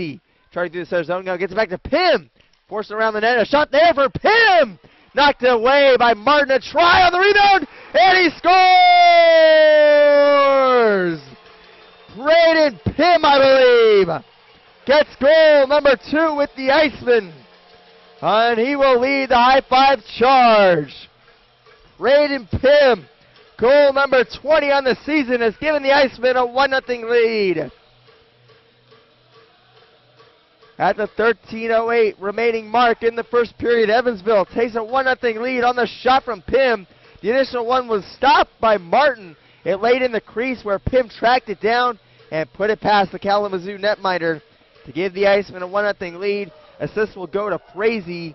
Frazee. Trying through the center zone. Now gets it back to Pym. Forced around the net. A shot there for Pym. Knocked away by Martin. A try on the rebound. And he scores! Braden Pym, I believe, gets goal number 2 with the Icemen. And he will lead the high-five charge. Braden Pym, goal number 20 on the season, has given the Icemen a 1-0 lead. At the 13:08 remaining mark in the first period, Evansville takes a 1-0 lead on the shot from Pym. The initial one was stopped by Martin. It laid in the crease where Pym tracked it down and put it past the Kalamazoo netminder to give the Icemen a 1-0 lead. Assist will go to Frazee,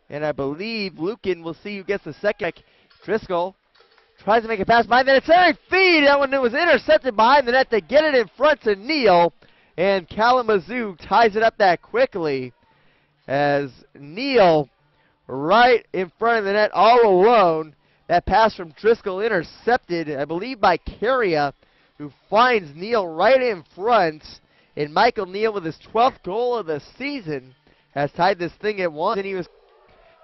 and I believe Lucan will see who gets the second. Driscoll tries to make a pass behind the net. Centering feed. That one was intercepted behind the net to get it in front to Neal. And Kalamazoo ties it up that quickly as Neal right in front of the net all alone. That pass from Driscoll intercepted, I believe, by Carria, who finds Neal right in front. And Michael Neal, with his 12th goal of the season, has tied this thing at 1. And he was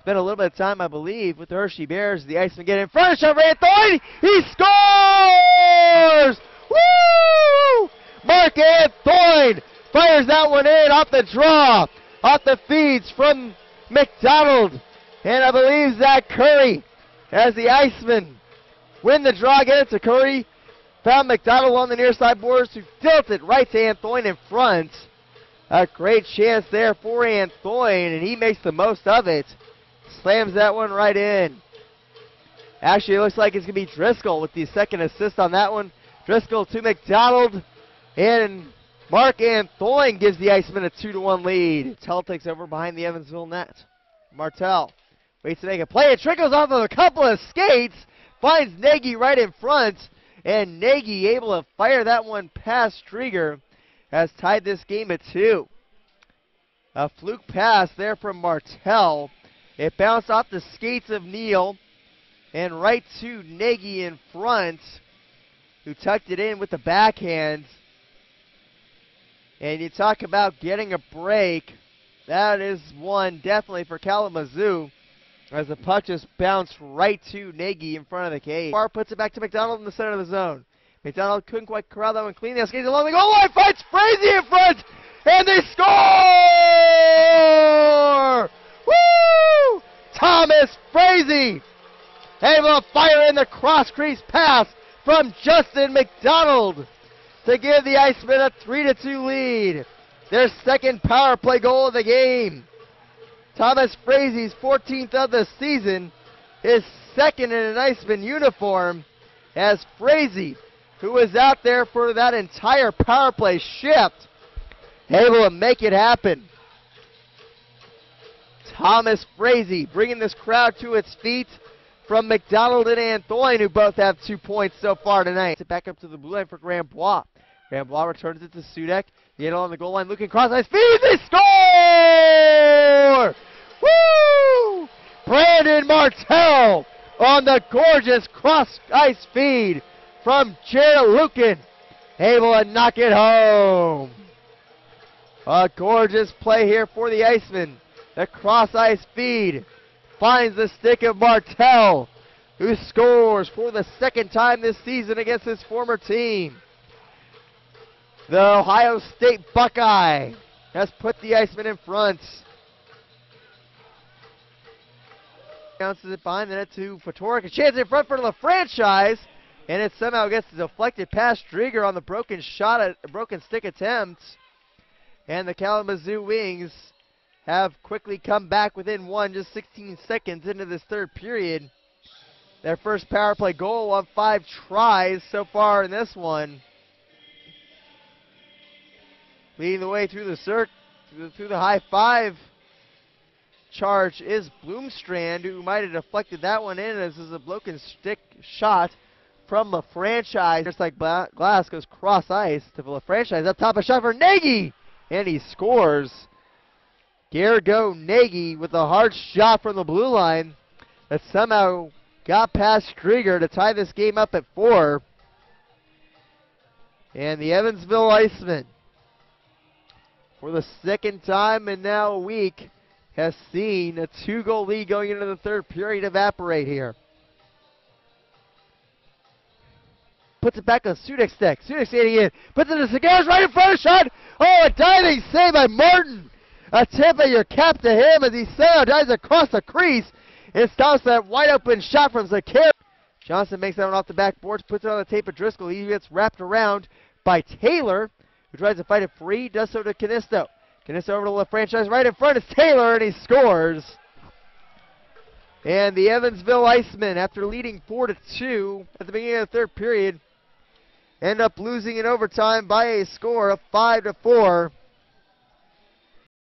spent a little bit of time, I believe, with the Hershey Bears. The Icemen get in front of Sean Anthony. He scores! Woo! Mark Anthony fires that one in off the draw, off the feeds from McDonald. And I believe Zach Curry, as the Icemen win the draw, get it to Curry. Found McDonald on the near side boards to tilt it right to Anthony in front. A great chance there for Anthony, and he makes the most of it. Slams that one right in. Actually, it looks like it's going to be Driscoll with the second assist on that one. Driscoll to McDonald, and Mark Anthony gives the Icemen a 2-1 lead. Tell takes over behind the Evansville net. Martell waits to make a play. It trickles off of a couple of skates. Finds Nagy right in front. And Nagy able to fire that one past Strieger. Has tied this game at 2. A fluke pass there from Martell. It bounced off the skates of Neal. And right to Nagy in front, who tucked it in with the backhand. And you talk about getting a break. That is one definitely for Kalamazoo, as the puck just bounced right to Nagy in front of the cage. Barr puts it back to McDonald in the center of the zone. McDonald couldn't quite corral that one clean. They skates along the goal line, fights Frazee in front, and they score! Woo! Thomas Frazee able to fire in the cross crease pass from Justin McDonald to give the Icemen a 3-2 lead. Their second power play goal of the game. Thomas Frazee's 14th of the season, his second in an Iceman uniform, as Frazee, who was out there for that entire power play shift, able to make it happen. Thomas Frazee bringing this crowd to its feet from McDonald and Anthony, who both have 2 points so far tonight. Back up to the blue line for Grambois. Grambois returns it to Sudek. Get on the goal line, looking cross ice, feed, they score! Woo! Brandon Martell on the gorgeous cross ice feed from Jared Lucan, able to knock it home. A gorgeous play here for the Icemen. The cross ice feed finds the stick of Martell, who scores for the second time this season against his former team. The Ohio State Buckeye has put the Icemen in front. Bounces it behind the net to Fatorik. A chance in front for the franchise, and it somehow gets deflected past Strieger on the broken shot, at broken stick attempt. And the Kalamazoo Wings have quickly come back within one, just 16 seconds into this third period. Their first power play goal on 5 tries so far in this one. Leading the way through the through the high five charge is Bloomstrand, who might have deflected that one in, as is a broken stick shot from the franchise. Just like Glass goes cross ice to the franchise. Up top, a shot for Nagy, and he scores. Gargo Nagy with a hard shot from the blue line that somehow got past Strieger to tie this game up at 4. And the Evansville Icemen for the second time in now a week, has seen a 2-goal lead going into the third period evaporate here. Puts it back on Sudek's deck. Sudek standing in. Puts it in the cigars right in front of shot. Oh, a diving save by Martin. A tip of your cap to him as he dives across the crease and stops that wide open shot from Zakir. Johnson makes that one off the backboards, puts it on the tape of Driscoll. He gets wrapped around by Taylor, who tries to fight it free, does so to Canisto. Canisto over to the franchise right in front is Taylor, and he scores. And the Evansville IceMen, after leading 4-2 at the beginning of the third period, end up losing in overtime by a score of 5-4.